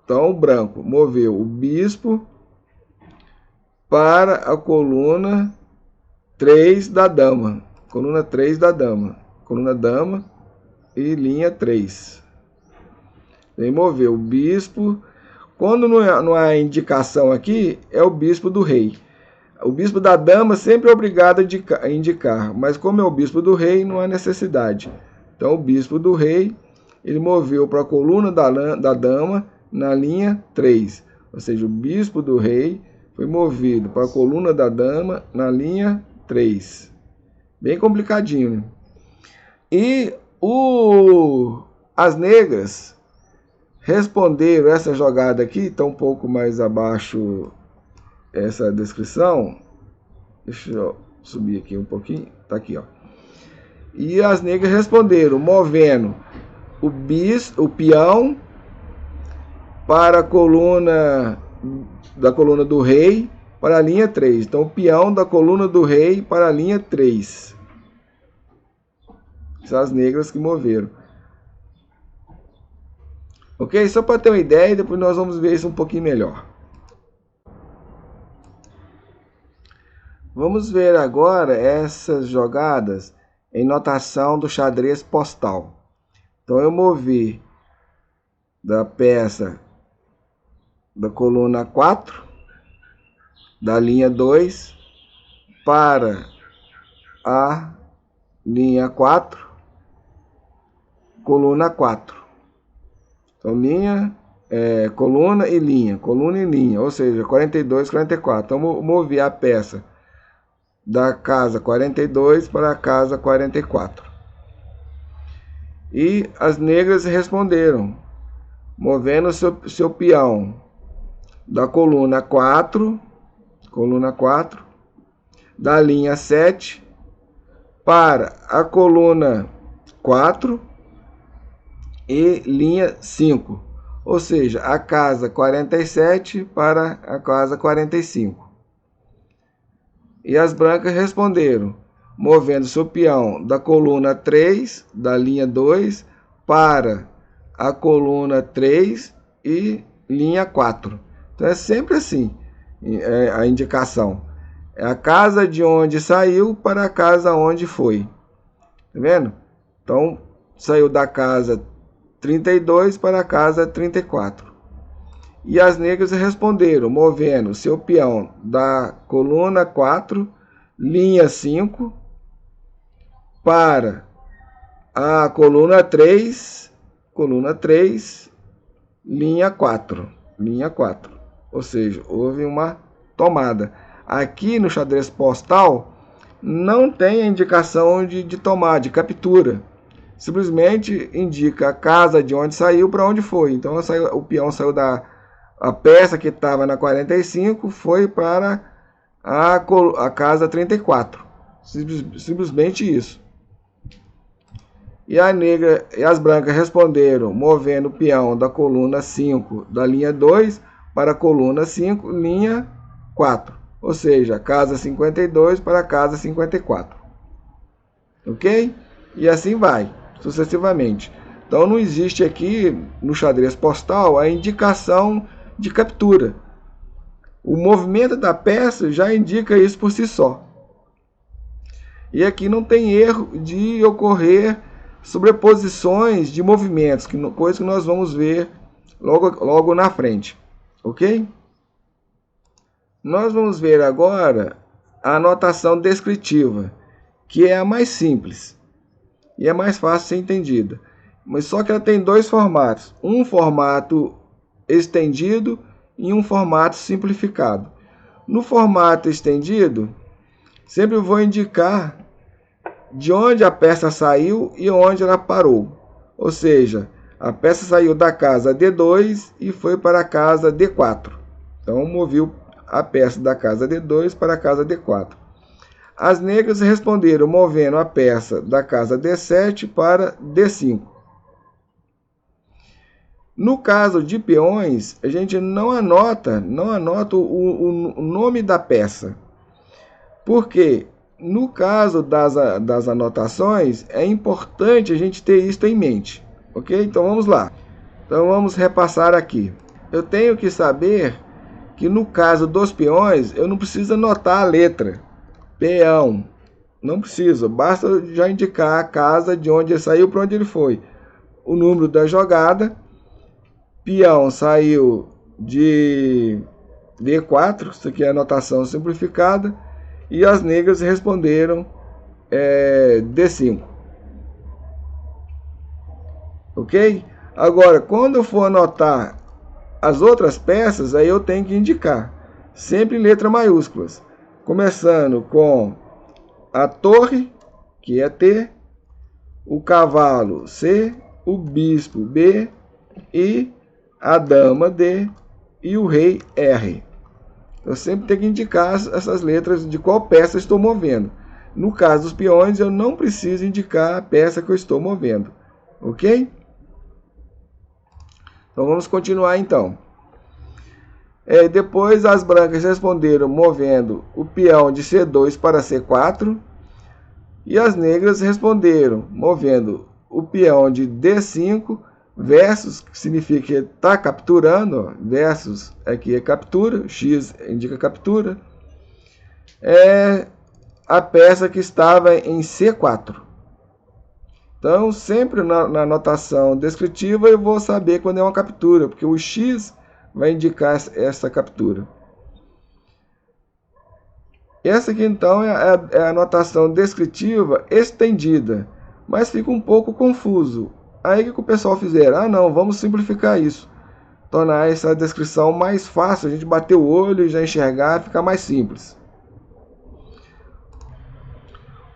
Então o branco moveu o bispo para a coluna 3 da dama. Coluna 3 da dama. Coluna dama e linha 3. Ele moveu o bispo. Quando não há indicação aqui, é o bispo do rei. O bispo da dama sempre é obrigado a indicar, mas como é o bispo do rei, não há necessidade. Então o bispo do rei, ele moveu para a coluna da dama na linha 3. Ou seja, o bispo do rei foi movido para a coluna da dama na linha 3. Bem complicadinho, né? E as negras responderam essa jogada aqui, está um pouco mais abaixo essa descrição. Deixa eu subir aqui um pouquinho. Está aqui, ó. E as negras responderam, movendo o peão para a coluna do rei para a linha 3. Então, o peão da coluna do rei para a linha 3. São as negras que moveram. Ok? Só para ter uma ideia, depois nós vamos ver isso um pouquinho melhor. Vamos ver agora essas jogadas em notação do xadrez postal. Então, eu movi da peça da coluna 4, da linha 2, para a linha 4, coluna 4. Então, linha coluna e linha, ou seja, 42, 44. Então, movi a peça da casa 42 para a casa 44. E as negras responderam, movendo seu peão da coluna 4, da linha 7 para a coluna 4 e linha 5, ou seja, a casa 47 para a casa 45. E as brancas responderam, movendo seu peão da coluna 3, da linha 2, para a coluna 3 e linha 4. Então é sempre assim a indicação. É a casa de onde saiu para a casa onde foi. Tá vendo? Então, saiu da casa 32 para a casa 34. E as negras responderam, movendo seu peão da coluna 4, linha 5, para a coluna 3, linha 4. Ou seja, houve uma tomada. Aqui no xadrez postal, não tem a indicação de tomada, de captura. Simplesmente indica a casa de onde saiu para onde foi. Então o peão saiu a peça que estava na 45, foi para a casa 34. Simplesmente isso. E as brancas responderam, movendo o peão da coluna 5, da linha 2, para a coluna 5, linha 4. Ou seja, casa 52 para a casa 54. Ok? E assim vai, sucessivamente. Então não existe aqui no xadrez postal a indicação de captura. O movimento da peça já indica isso por si só. E aqui não tem erro de ocorrer sobreposições de movimentos, coisa que nós vamos ver logo na frente. Ok? Nós vamos ver agora a anotação descritiva, que é a mais simples e é mais fácil de ser entendida. Mas só que ela tem dois formatos, um formato estendido e um formato simplificado. No formato estendido, sempre vou indicar de onde a peça saiu e onde ela parou. Ou seja, a peça saiu da casa D2 e foi para a casa D4. Então, movi a peça da casa D2 para a casa D4. As negras responderam movendo a peça da casa D7 para D5. No caso de peões, a gente não anota o nome da peça. Porque no caso das anotações, é importante a gente ter isso em mente. Ok? Então vamos lá. Então vamos repassar aqui. Eu tenho que saber que no caso dos peões, eu não preciso anotar a letra. Peão. Não preciso. Basta já indicar a casa de onde ele saiu para onde ele foi. O número da jogada. Peão saiu de D4. Isso aqui é a anotação simplificada. E as negras responderam D5. Ok? Agora, quando eu for anotar as outras peças, aí eu tenho que indicar. Sempre em letras maiúsculas. Começando com a torre, que é T, o cavalo C, o bispo B e a dama D e o rei R. Eu sempre tenho que indicar essas letras de qual peça eu estou movendo. No caso dos peões, eu não preciso indicar a peça que eu estou movendo. Ok? Então vamos continuar então. Depois as brancas responderam movendo o peão de C2 para C4. E as negras responderam movendo o peão de D5 versus, que significa que está capturando, ó, versus aqui é captura, X indica captura, é a peça que estava em C4. Então, sempre na anotação descritiva eu vou saber quando é uma captura, porque o X vai indicar essa captura. Essa aqui, então, é a anotação descritiva estendida, mas fica um pouco confuso. Aí o que o pessoal fizeram? Ah, não, vamos simplificar isso. tornar essa descrição mais fácil, a gente bater o olho e já enxergar, ficar mais simples.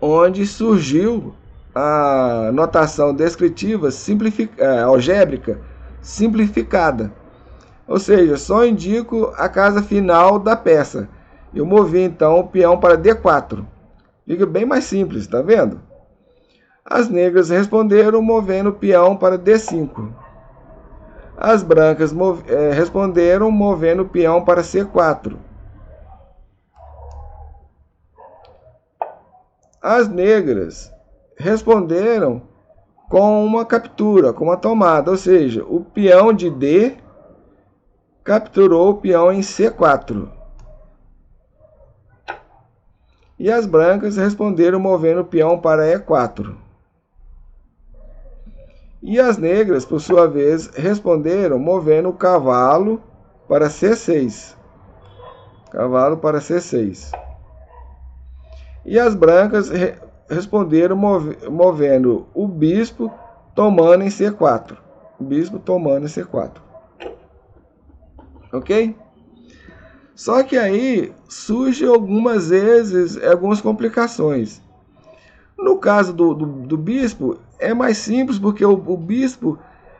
Onde surgiu a notação descritiva algébrica simplificada. Ou seja, só indico a casa final da peça. Eu movi então o peão para D4. Fica bem mais simples, tá vendo? As negras responderam movendo o peão para D5. As brancas responderam movendo o peão para C4. As negras responderam com uma captura, com uma tomada, ou seja, o peão de D capturou o peão em C4. E as brancas responderam movendo o peão para E4. E as negras, por sua vez, responderam movendo o cavalo para C6. Cavalo para C6. E as brancas responderam movendo o bispo tomando em C4. O bispo tomando em C4. Ok? Só que aí surge algumas vezes algumas complicações. No caso do bispo, é mais simples porque o bispo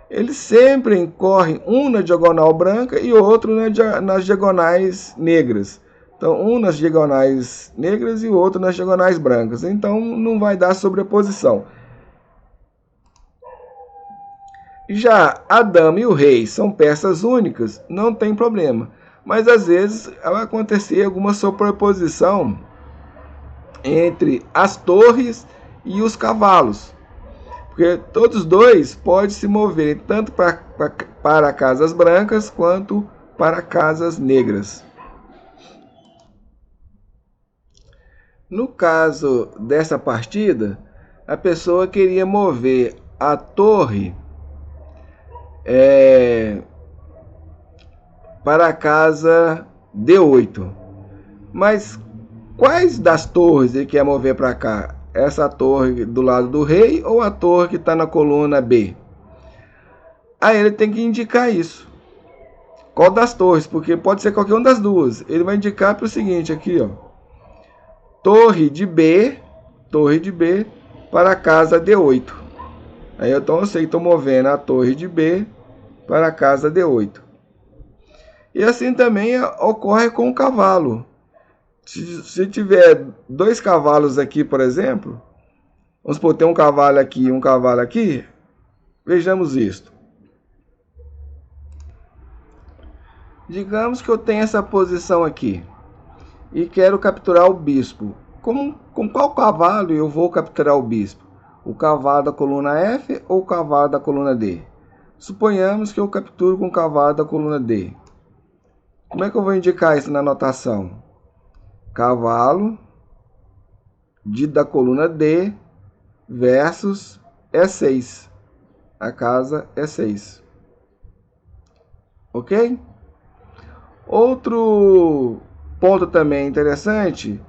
ele sempre incorre um na diagonal branca e outro nas diagonais negras. Então, um nas diagonais negras e o outro nas diagonais brancas. Então, não vai dar sobreposição. Já a dama e o rei são peças únicas, não tem problema. Mas, às vezes, vai acontecer alguma sobreposição entre as torres e os cavalos. Porque todos dois podem se mover tanto para casas brancas quanto para casas negras. No caso dessa partida, a pessoa queria mover a torre para a casa D8. Mas quais das torres ele quer mover para cá? Essa torre do lado do rei ou a torre que está na coluna B? Aí ele tem que indicar isso. Qual das torres? Porque pode ser qualquer uma das duas. Ele vai indicar para o seguinte aqui, ó. Torre de B para a casa D8. Aí então eu sei que estou movendo a torre de B para a casa D8. E assim também ocorre com o cavalo. Se tiver dois cavalos aqui, por exemplo, vamos supor, tem um cavalo aqui e um cavalo aqui, vejamos isto. Digamos que eu tenho essa posição aqui e quero capturar o bispo. Com qual cavalo eu vou capturar o bispo? O cavalo da coluna F ou o cavalo da coluna D? Suponhamos que eu capturo com o cavalo da coluna D. Como é que eu vou indicar isso na anotação? Cavalo da coluna D versus E6. A casa E6. Ok? Outro ponto também interessante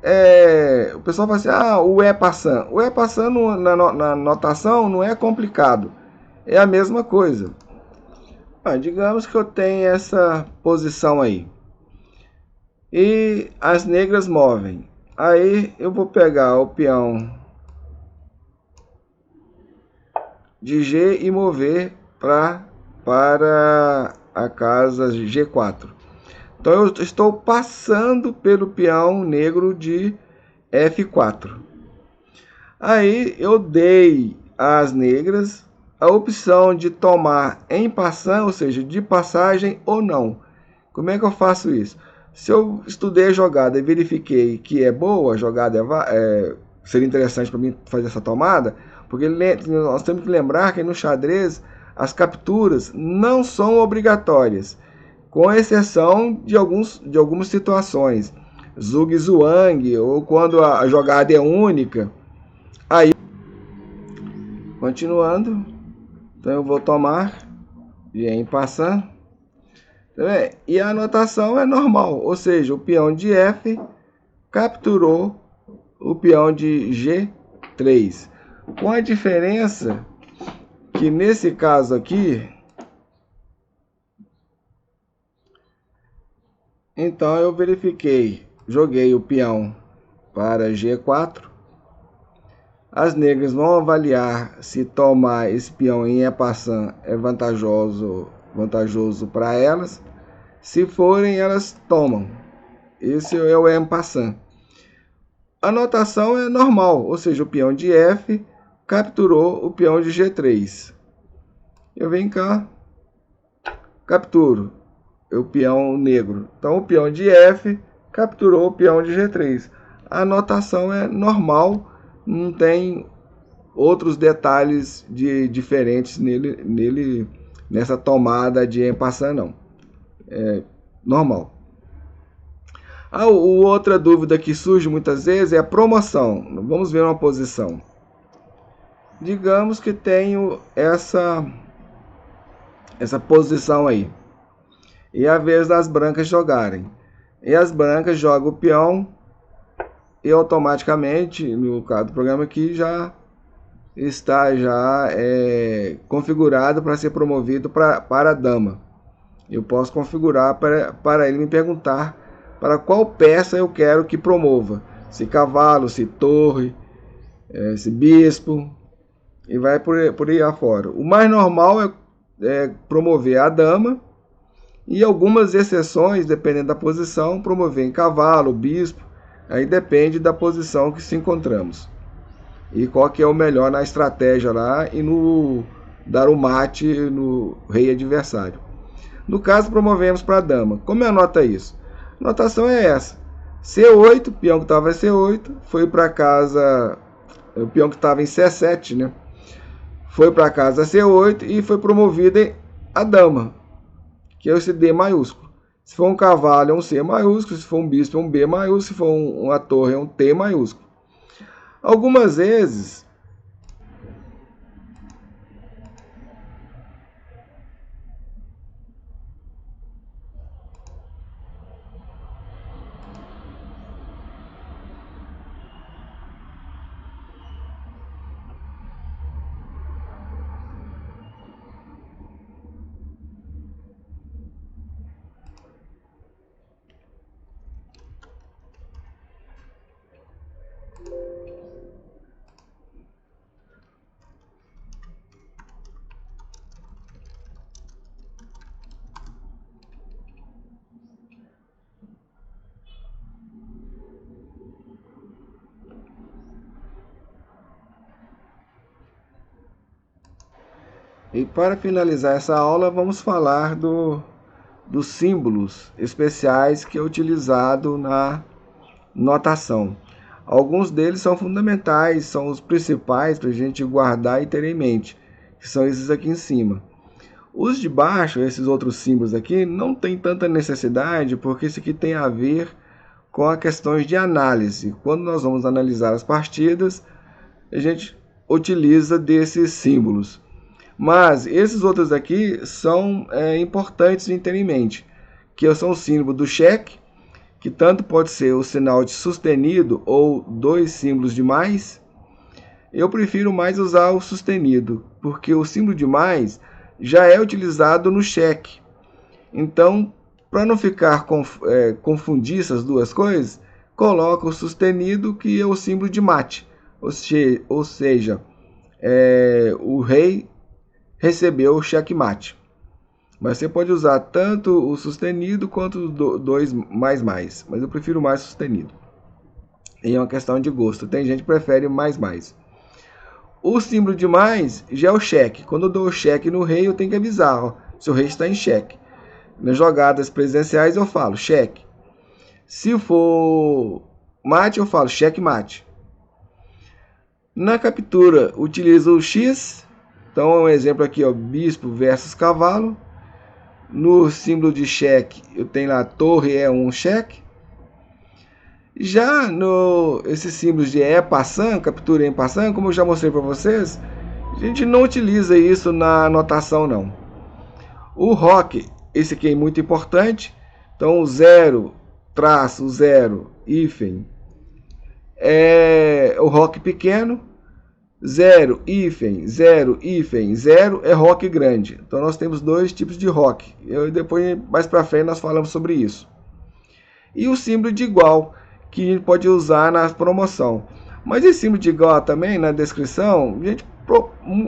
é o pessoal fala assim, o E passando. O E passando na notação não é complicado. É a mesma coisa. Digamos que eu tenho essa posição aí. E as negras movem. Aí eu vou pegar o peão de G e mover para a casa G4. Então eu estou passando pelo peão negro de F4. Aí eu dei às negras a opção de tomar em passant, ou seja, de passagem ou não. Como é que eu faço isso? Se eu estudei a jogada e verifiquei que é boa, a jogada seria interessante para mim fazer essa tomada, porque nós temos que lembrar que no xadrez as capturas não são obrigatórias, com exceção de algumas situações. Zug-zwang, ou quando a jogada é única. Aí, continuando, então eu vou tomar em passant. E a anotação é normal, ou seja, o peão de F capturou o peão de G3. Com a diferença que nesse caso aqui, Então eu verifiquei, joguei o peão para G4. As negras vão avaliar se tomar esse peão em E passant é vantajoso para elas. Se forem, elas tomam. Esse é o E passant. A notação é normal, ou seja, o peão de F capturou o peão de G3. Eu venho cá, capturo o peão negro. Então o peão de F capturou o peão de G3. A notação é normal, não tem outros detalhes diferentes nessa tomada de en passant, não. É normal. Outra dúvida que surge muitas vezes é a promoção. Vamos ver uma posição. Digamos que tenho essa posição aí. E é a vez das brancas jogarem. E as brancas jogam o peão e automaticamente, no caso do programa aqui, já está configurado para ser promovido para a dama. Eu posso configurar para ele me perguntar para qual peça eu quero que promova. Se cavalo, se torre, se bispo, e vai por aí afora. O mais normal é promover a dama, e algumas exceções, dependendo da posição, promover em cavalo, bispo, aí depende da posição que se encontramos. E qual que é o melhor na estratégia lá e no dar o mate no rei adversário. No caso, promovemos para a dama. Como anota isso? A notação é essa. C8, o peão que estava em C8, foi para casa, o peão que estava em C7, né? Foi para casa C8 e foi promovida a dama, que é esse D maiúsculo. Se for um cavalo é um C maiúsculo, se for um bispo é um B maiúsculo, se for uma torre é um T maiúsculo. Algumas vezes E para finalizar essa aula, vamos falar dos símbolos especiais que é utilizado na notação. Alguns deles são fundamentais, são os principais para a gente guardar e ter em mente, que são esses aqui em cima. Os de baixo, esses outros símbolos aqui, não tem tanta necessidade, porque isso aqui tem a ver com as questões de análise. Quando nós vamos analisar as partidas, a gente utiliza desses símbolos. Mas esses outros aqui são importantes de ter em mente, que são o símbolo do cheque, que tanto pode ser o sinal de sustenido ou dois símbolos de mais. Eu prefiro mais usar o sustenido, porque o símbolo de mais já é utilizado no cheque. Então, para não ficar confundir essas duas coisas, coloca o sustenido, que é o símbolo de mate. Ou seja, o rei recebeu o checkmate. Mas você pode usar tanto o sustenido quanto os dois mais. Mas eu prefiro mais sustenido. E é uma questão de gosto. Tem gente que prefere mais. O símbolo de mais já é o cheque. Quando eu dou o cheque no rei, eu tenho que avisar. Se o rei está em cheque. Nas jogadas presidenciais eu falo cheque. Se for mate, eu falo checkmate. Na captura, utilizo o X. Então, um exemplo aqui, ó, bispo versus cavalo. No símbolo de cheque, eu tenho lá torre é um cheque. Já esses símbolos de E passant, captura em passant, como eu já mostrei para vocês, a gente não utiliza isso na anotação, não. O ROC, esse aqui é muito importante. Então, o 0, traço, 0, hífen, é o ROC pequeno. 0, hífen, 0, hífen, 0 é ROC grande. Então nós temos dois tipos de ROC. Depois, mais para frente, nós falamos sobre isso. e o símbolo de igual, que a gente pode usar na promoção. Mas esse símbolo de igual também, na descrição, a gente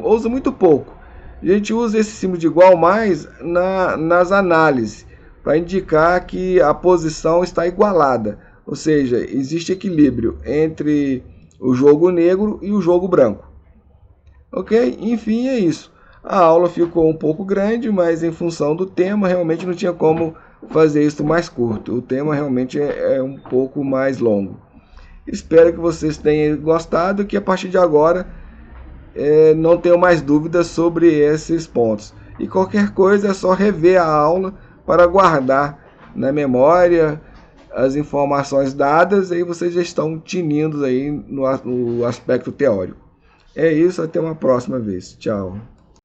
usa muito pouco. A gente usa esse símbolo de igual mais nas análises, para indicar que a posição está igualada. Ou seja, existe equilíbrio entre o jogo negro e o jogo branco. Ok? Enfim, é isso. A aula ficou um pouco grande, mas em função do tema, realmente não tinha como fazer isso mais curto. O tema realmente é um pouco mais longo. Espero que vocês tenham gostado e que a partir de agora não tenham mais dúvidas sobre esses pontos. E qualquer coisa é só rever a aula para guardar na memória as informações dadas, aí vocês já estão tinindo aí no aspecto teórico. É isso, até uma próxima vez. Tchau.